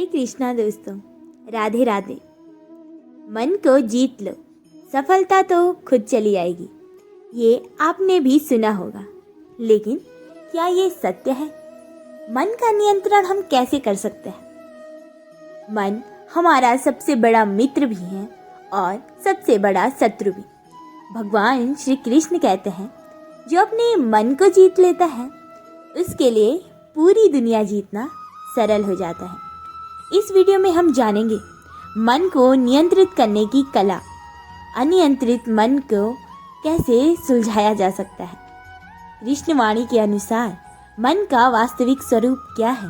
हरे कृष्णा दोस्तों, राधे राधे। मन को जीत लो, सफलता तो खुद चली आएगी। ये आपने भी सुना होगा, लेकिन क्या ये सत्य है? मन का नियंत्रण हम कैसे कर सकते हैं? मन हमारा सबसे बड़ा मित्र भी है और सबसे बड़ा शत्रु भी। भगवान श्री कृष्ण कहते हैं, जो अपने मन को जीत लेता है उसके लिए पूरी दुनिया जीतना सरल हो जाता है। इस वीडियो में हम जानेंगे मन को नियंत्रित करने की कला, अनियंत्रित मन को कैसे सुलझाया जा सकता है। कृष्णवाणी के अनुसार मन का वास्तविक स्वरूप क्या है?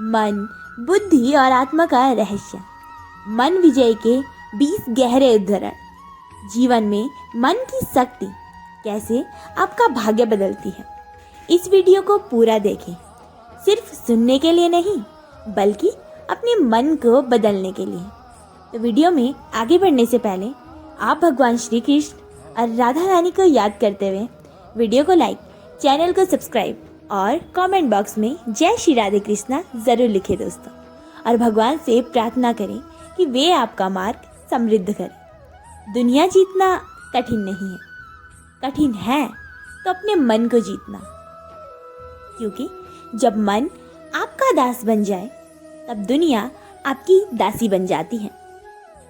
मन, बुद्धि और आत्मा का रहस्य। मन विजय के 20 गहरे उदाहरण। जीवन में मन की शक्ति कैसे आपका भाग्य बदलती है। इस वीडियो को पूरा देखें, सिर्फ सुनने के लिए नहीं बल्कि अपने मन को बदलने के लिए। तो वीडियो में आगे बढ़ने से पहले आप भगवान श्री कृष्ण और राधा रानी को याद करते हुए वीडियो को लाइक, चैनल को सब्सक्राइब और कमेंट बॉक्स में जय श्री राधे कृष्णा ज़रूर लिखें दोस्तों। और भगवान से प्रार्थना करें कि वे आपका मार्ग समृद्ध करें। दुनिया जीतना कठिन नहीं है, कठिन है तो अपने मन को जीतना, क्योंकि जब मन आपका दास बन जाए तब दुनिया आपकी दासी बन जाती है।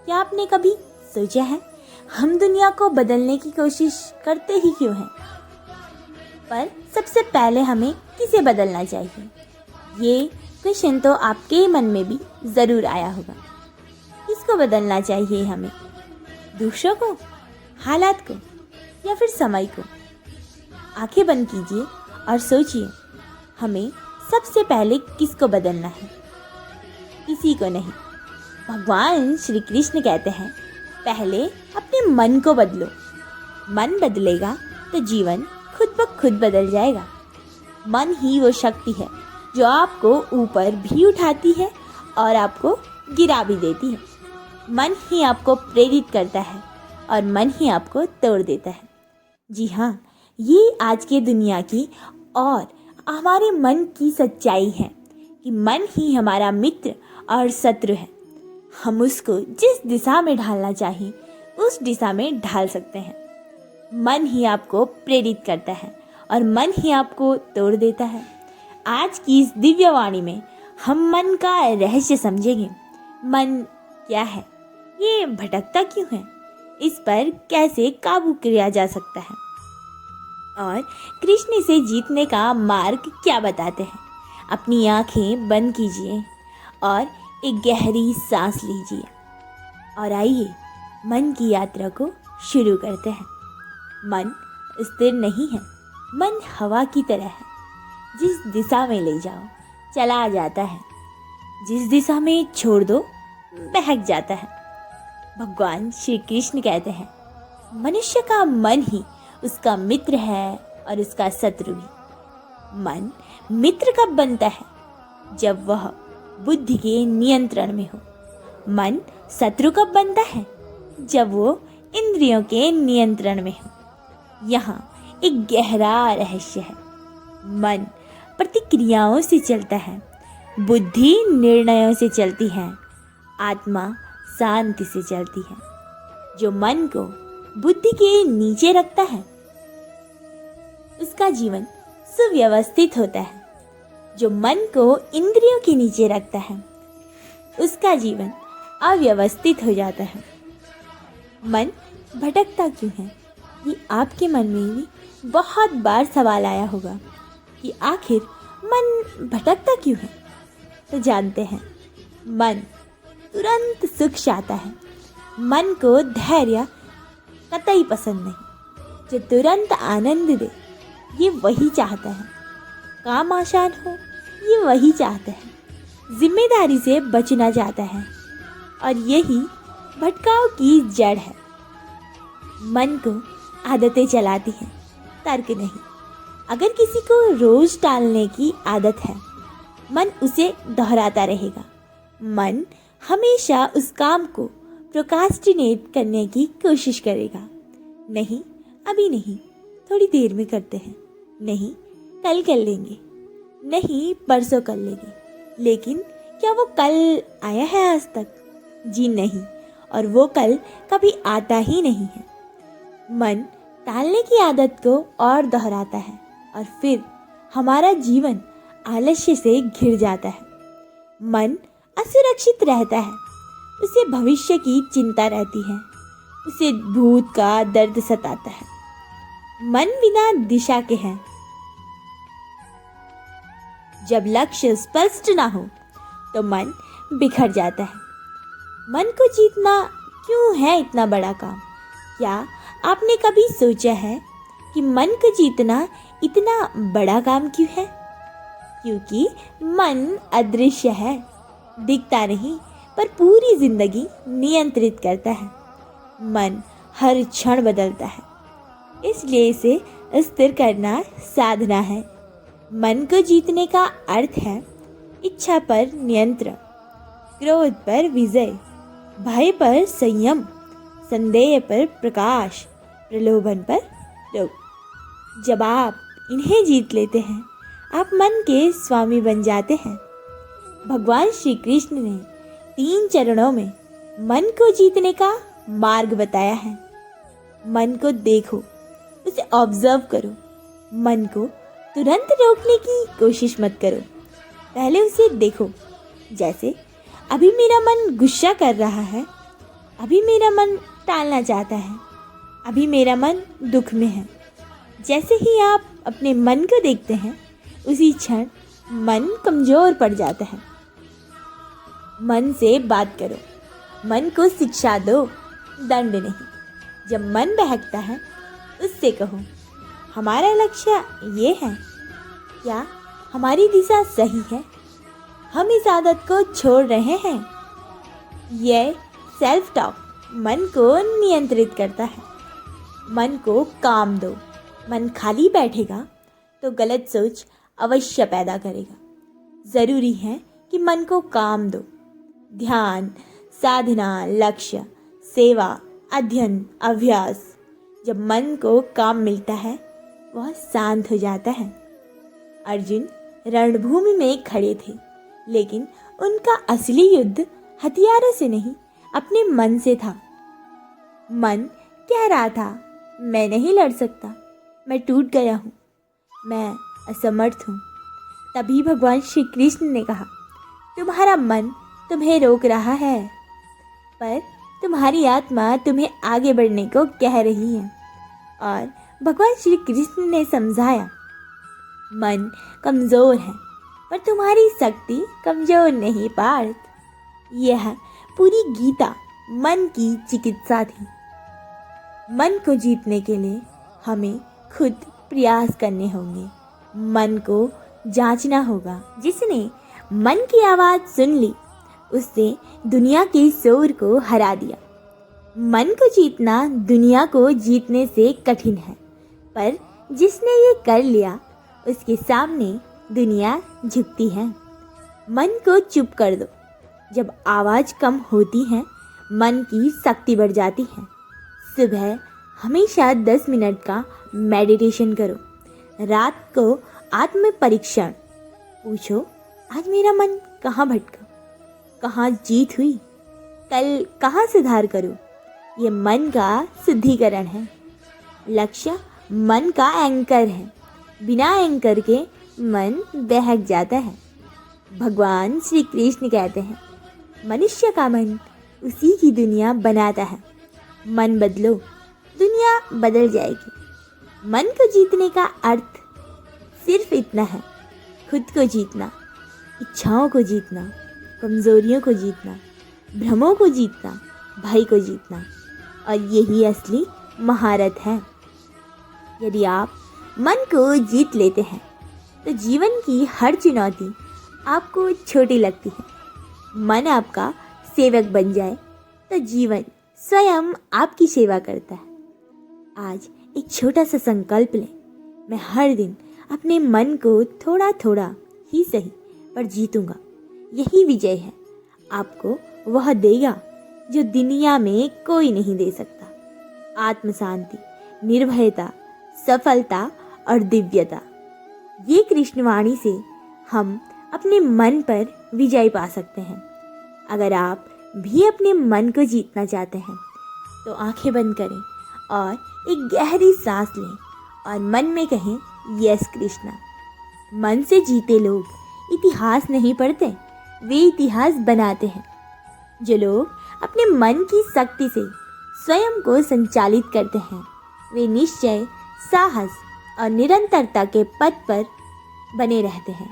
क्या आपने कभी सोचा है हम दुनिया को बदलने की कोशिश करते ही क्यों हैं? पर सबसे पहले हमें किसे बदलना चाहिए? ये क्वेश्चन तो आपके मन में भी ज़रूर आया होगा। किसको बदलना चाहिए हमें? दूसरों को, हालात को या फिर समय को? आंखें बंद कीजिए और सोचिए, हमें सबसे पहले किसको बदलना है? किसी को नहीं। भगवान श्री कृष्ण कहते हैं, पहले अपने मन को बदलो। मन बदलेगा तो जीवन खुद ब खुद बदल जाएगा। मन ही वो शक्ति है जो आपको ऊपर भी उठाती है और आपको गिरा भी देती है। मन ही आपको प्रेरित करता है और मन ही आपको तोड़ देता है। जी हाँ, ये आज की दुनिया की और हमारे मन की सच्चाई है कि मन ही हमारा मित्र और शत्रु है। हम उसको जिस दिशा में ढालना चाहें उस दिशा में ढाल सकते हैं। मन ही आपको प्रेरित करता है और मन ही आपको तोड़ देता है। आज की इस दिव्य वाणी में हम मन का रहस्य समझेंगे। मन क्या है? ये भटकता क्यों है? इस पर कैसे काबू किया जा सकता है? और कृष्ण से जीतने का मार्ग क्या बताते हैं? अपनी आंखें बंद कीजिए और एक गहरी सांस लीजिए और आइए मन की यात्रा को शुरू करते हैं। मन स्थिर नहीं है, मन हवा की तरह है। जिस दिशा में ले जाओ चला जाता है, जिस दिशा में छोड़ दो बहक जाता है। भगवान श्री कृष्ण कहते हैं, मनुष्य का मन ही उसका मित्र है और उसका शत्रु भी। मन मित्र कब बनता है? जब वह बुद्धि के नियंत्रण में हो। मन शत्रु कब बनता है? जब वो इंद्रियों के नियंत्रण में हो। यहाँ एक गहरा रहस्य है। मन प्रतिक्रियाओं से चलता है, बुद्धि निर्णयों से चलती है, आत्मा शांति से चलती है। जो मन को बुद्धि के नीचे रखता है उसका जीवन सुव्यवस्थित होता है। जो मन को इंद्रियों के नीचे रखता है उसका जीवन अव्यवस्थित हो जाता है। मन भटकता क्यों है? ये आपके मन में भी बहुत बार सवाल आया होगा कि आखिर मन भटकता क्यों है? तो जानते हैं, मन तुरंत सुख चाहता है। मन को धैर्य कतई पसंद नहीं। जो तुरंत आनंद दे ये वही चाहता है। काम आसान हो ये वही चाहता है। जिम्मेदारी से बचना चाहता है और यही भटकाव की जड़ है। मन को आदतें चलाती हैं, तर्क नहीं। अगर किसी को रोज टालने की आदत है, मन उसे दोहराता रहेगा। मन हमेशा उस काम को प्रोक्रास्टिनेट करने की कोशिश करेगा। नहीं, अभी नहीं, थोड़ी देर में करते हैं। नहीं, कल कर लेंगे। नहीं, परसों कर लेंगे। लेकिन क्या वो कल आया है आज तक? जी नहीं, और वो कल कभी आता ही नहीं है। मन टालने की आदत को और दोहराता है और फिर हमारा जीवन आलस्य से घिर जाता है। मन असुरक्षित रहता है, उसे भविष्य की चिंता रहती है, उसे भूत का दर्द सताता है। मन बिना दिशा के है। जब लक्ष्य स्पष्ट ना हो तो मन बिखर जाता है। मन को जीतना क्यों है इतना बड़ा काम? क्या आपने कभी सोचा है कि मन को जीतना इतना बड़ा काम क्यों है? क्योंकि मन अदृश्य है, दिखता नहीं, पर पूरी जिंदगी नियंत्रित करता है। मन हर क्षण बदलता है, इसलिए इसे स्थिर करना साधना है। मन को जीतने का अर्थ है इच्छा पर नियंत्रण, क्रोध पर विजय, भय पर संयम, संदेह पर प्रकाश, प्रलोभन पर रोक। जब आप इन्हें जीत लेते हैं, आप मन के स्वामी बन जाते हैं। भगवान श्री कृष्ण ने 3 चरणों में मन को जीतने का मार्ग बताया है। मन को देखो, उसे ऑब्जर्व करो। मन को तुरंत रोकने की कोशिश मत करो, पहले उसे देखो। जैसे अभी मेरा मन गुस्सा कर रहा है, अभी मेरा मन टालना चाहता है, अभी मेरा मन दुख में है। जैसे ही आप अपने मन को देखते हैं, उसी क्षण मन कमजोर पड़ जाता है। मन से बात करो, मन को शिक्षा दो, दंड नहीं। जब मन बहकता है, उससे कहो, हमारा लक्ष्य ये है, क्या हमारी दिशा सही है? हम इस आदत को छोड़ रहे हैं। यह सेल्फ टॉक मन को नियंत्रित करता है। मन को काम दो। मन खाली बैठेगा तो गलत सोच अवश्य पैदा करेगा। ज़रूरी है कि मन को काम दो। ध्यान, साधना, लक्ष्य, सेवा, अध्ययन, अभ्यास। जब मन को काम मिलता है, वह शांत हो जाता है। अर्जुन रणभूमि में खड़े थे, लेकिन उनका असली युद्ध हथियारों से नहीं, अपने मन से था। मन कह रहा था, मैं नहीं लड़ सकता, मैं टूट गया हूँ, मैं असमर्थ हूँ। तभी भगवान श्री कृष्ण ने कहा, तुम्हारा मन तुम्हें रोक रहा है, पर तुम्हारी आत्मा तुम्हें आगे बढ़ने को कह रही है। और भगवान श्री कृष्ण ने समझाया, मन कमज़ोर है, पर तुम्हारी शक्ति कमज़ोर नहीं पार्थ। यह पूरी गीता मन की चिकित्सा थी। मन को जीतने के लिए हमें खुद प्रयास करने होंगे। मन को जांचना होगा। जिसने मन की आवाज़ सुन ली, उसने दुनिया के शोर को हरा दिया। मन को जीतना दुनिया को जीतने से कठिन है, पर जिसने ये कर लिया, उसके सामने दुनिया झुकती है। मन को चुप कर दो। जब आवाज़ कम होती है, मन की शक्ति बढ़ जाती है। सुबह हमेशा 10 मिनट का मेडिटेशन करो। रात को आत्म परीक्षण पूछो, आज मेरा मन कहाँ भटका, कहाँ जीत हुई, कल कहाँ सुधार करूँ। ये मन का शुद्धिकरण है। लक्ष्य मन का एंकर है। बिना एंकर के मन बहक जाता है। भगवान श्री कृष्ण कहते हैं, मनुष्य का मन उसी की दुनिया बनाता है। मन बदलो, दुनिया बदल जाएगी। मन को जीतने का अर्थ सिर्फ इतना है, खुद को जीतना, इच्छाओं को जीतना, कमजोरियों को जीतना, भ्रमों को जीतना, भय को जीतना। और यही असली महारत है। यदि आप मन को जीत लेते हैं, तो जीवन की हर चुनौती आपको छोटी लगती है। मन आपका सेवक बन जाए तो जीवन स्वयं आपकी सेवा करता है। आज एक छोटा सा संकल्प लें, मैं हर दिन अपने मन को थोड़ा थोड़ा ही सही पर जीतूंगा। यही विजय है। आपको वह देगा जो दुनिया में कोई नहीं दे सकता। आत्म शांति, निर्भयता, सफलता और दिव्यता। ये कृष्णवाणी से हम अपने मन पर विजय पा सकते हैं। अगर आप भी अपने मन को जीतना चाहते हैं तो आंखें बंद करें और एक गहरी सांस लें और मन में कहें, यस कृष्णा। मन से जीते लोग इतिहास नहीं पढ़ते, वे इतिहास बनाते हैं। जो लोग अपने मन की शक्ति से स्वयं को संचालित करते हैं वे निश्चय, साहस और निरंतरता के पथ पर बने रहते हैं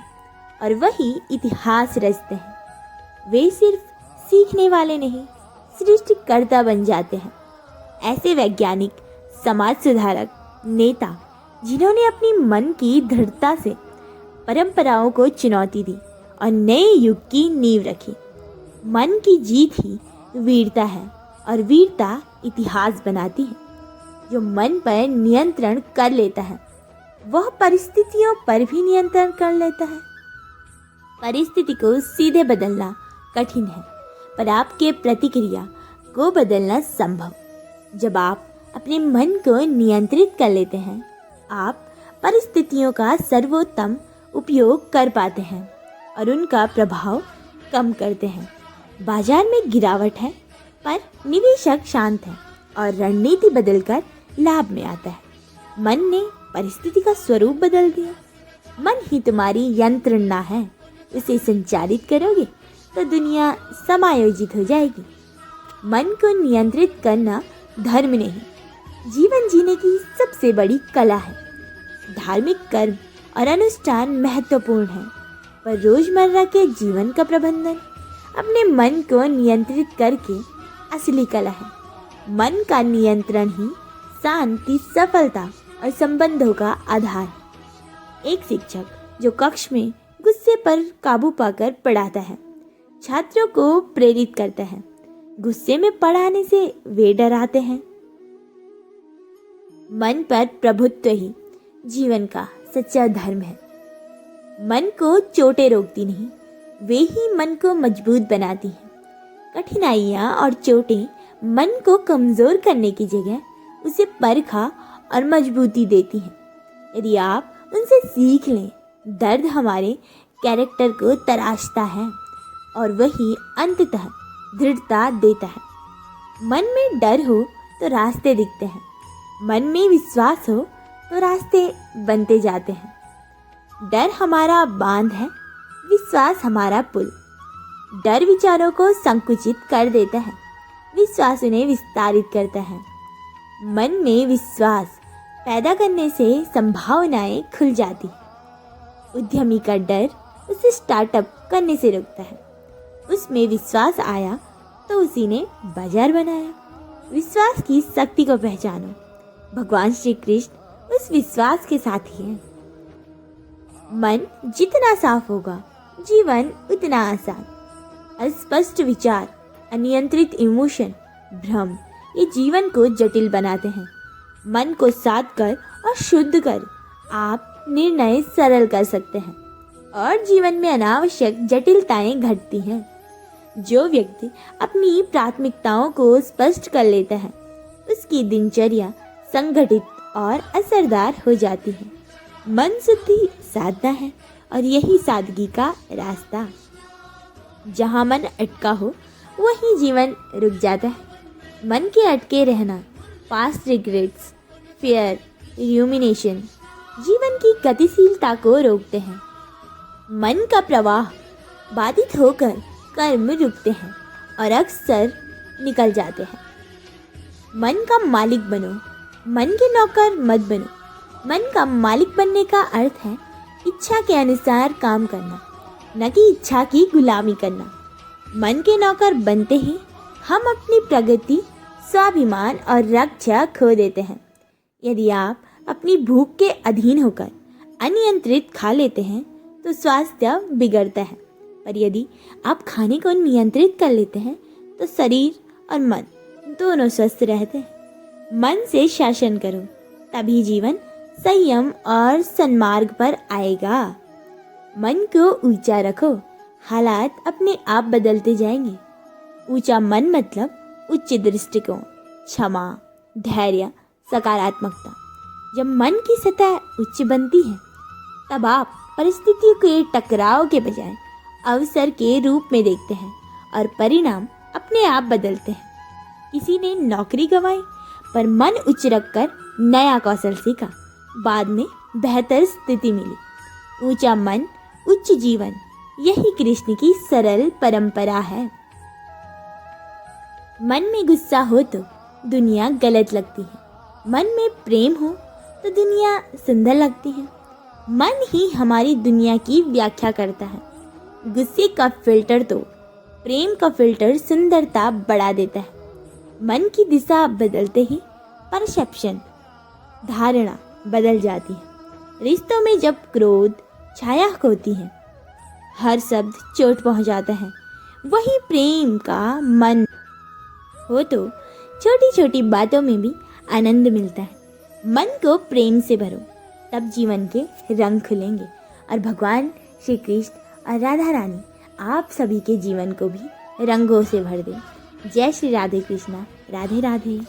और वही इतिहास रचते हैं। वे सिर्फ सीखने वाले नहीं, सृष्टिकर्ता बन जाते हैं। ऐसे वैज्ञानिक, समाज सुधारक, नेता जिन्होंने अपनी मन की दृढ़ता से परंपराओं को चुनौती दी और नए युग की नींव रखी। मन की जीत ही वीरता है और वीरता इतिहास बनाती है। जो मन पर नियंत्रण कर लेता है वह परिस्थितियों पर भी नियंत्रण कर लेता है। परिस्थिति को सीधे बदलना कठिन है, पर आपके प्रतिक्रिया को बदलना संभव। जब आप अपने मन को नियंत्रित कर लेते हैं, आप परिस्थितियों का सर्वोत्तम उपयोग कर पाते हैं और उनका प्रभाव कम करते हैं। बाजार में गिरावट है, पर निवेशक शांत है और रणनीति बदलकर लाभ में आता है। मन ने परिस्थिति का स्वरूप बदल दिया। मन ही तुम्हारी यंत्रणा है, उसे संचालित करोगे तो दुनिया समायोजित हो जाएगी। मन को नियंत्रित करना धर्म नहीं, जीवन जीने की सबसे बड़ी कला है। धार्मिक कर्म और अनुष्ठान महत्वपूर्ण है, पर रोजमर्रा के जीवन का प्रबंधन अपने मन को नियंत्रित करके असली कला है। मन का नियंत्रण ही शांति, सफलता और संबंधों का आधार है। एक शिक्षक जो कक्ष में गुस्से पर काबू पाकर पढ़ाता है, छात्रों को प्रेरित करता है। गुस्से में पढ़ाने से वे डराते हैं। मन पर प्रभुत्व ही जीवन का सच्चा धर्म है। मन को चोटें रोकती नहीं, वे ही मन को मजबूत बनाती हैं। कठिनाइयाँ और चोटें मन को कमज़ोर करने की जगह उसे परखा और मजबूती देती हैं। यदि आप उनसे सीख लें, दर्द हमारे कैरेक्टर को तराशता है और वही अंततः दृढ़ता देता है। मन में डर हो तो रास्ते दिखते हैं, मन में विश्वास हो तो रास्ते बनते जाते हैं। डर हमारा बांध है, विश्वास हमारा पुल। डर विचारों को संकुचित कर देता है, विश्वास उन्हें विस्तारित करता है। मन में विश्वास पैदा करने से संभावनाएं खुल जाती हैं। उद्यमी का डर उसे स्टार्टअप करने से रोकता है। उसमें विश्वास आया तो उसी ने बाजार बनाया। विश्वास की शक्ति को पहचानो। भगवान श्री कृष्ण उस विश्वास के साथी हैं। मन जितना साफ होगा, जीवन उतना आसान। अस्पष्ट विचार, अनियंत्रित इमोशन, भ्रम ये जीवन को जटिल बनाते हैं। मन को साध कर और शुद्ध कर आप निर्णय सरल कर सकते हैं और जीवन में अनावश्यक जटिलताएं घटती हैं। जो व्यक्ति अपनी प्राथमिकताओं को स्पष्ट कर लेता है उसकी दिनचर्या संगठित और असरदार हो जाती है। मन शुद्धि साधना है और यही सादगी का रास्ता। जहाँ मन अटका हो वहीं जीवन रुक जाता है। मन के अटके रहना, पास्ट रिग्रेट्स, फियर, र्यूमिनेशन जीवन की गतिशीलता को रोकते हैं। मन का प्रवाह बाधित होकर कर्म रुकते हैं और अक्सर निकल जाते हैं। मन का मालिक बनो, मन के नौकर मत बनो। मन का मालिक बनने का अर्थ है इच्छा के अनुसार काम करना, न कि इच्छा की गुलामी करना। मन के नौकर बनते ही हम अपनी प्रगति, स्वाभिमान और रक्षा खो देते हैं। यदि आप अपनी भूख के अधीन होकर अनियंत्रित खा लेते हैं तो स्वास्थ्य बिगड़ता है, पर यदि आप खाने को नियंत्रित कर लेते हैं तो शरीर और मन दोनों स्वस्थ रहते हैं। मन से शासन करो, तभी जीवन संयम और सन्मार्ग पर आएगा। मन को ऊंचा रखो, हालात अपने आप बदलते जाएंगे। ऊंचा मन मतलब उच्च दृष्टिकोण, क्षमा, धैर्य, सकारात्मकता। जब मन की सतह उच्च बनती है तब आप परिस्थितियों के टकराव के बजाय अवसर के रूप में देखते हैं और परिणाम अपने आप बदलते हैं। किसी ने नौकरी गंवाई पर मन उच्च रखकर नया कौशल सीखा, बाद में बेहतर स्थिति मिली। ऊंचा मन उच्च जीवन, यही कृष्ण की सरल परंपरा है। मन में गुस्सा हो तो दुनिया गलत लगती है, मन में प्रेम हो तो दुनिया सुंदर लगती है। मन ही हमारी दुनिया की व्याख्या करता है। गुस्से का फिल्टर तो प्रेम का फिल्टर सुंदरता बढ़ा देता है। मन की दिशा बदलते ही परसेप्शन, धारणा बदल जाती है। रिश्तों में जब क्रोध छाया होती है, हर शब्द चोट पहुंचाता है। वही प्रेम का मन हो तो छोटी छोटी बातों में भी आनंद मिलता है। मन को प्रेम से भरो, तब जीवन के रंग खुलेंगे और भगवान श्री कृष्ण और राधा रानी आप सभी के जीवन को भी रंगों से भर दें। जय श्री राधे कृष्णा। राधे राधे।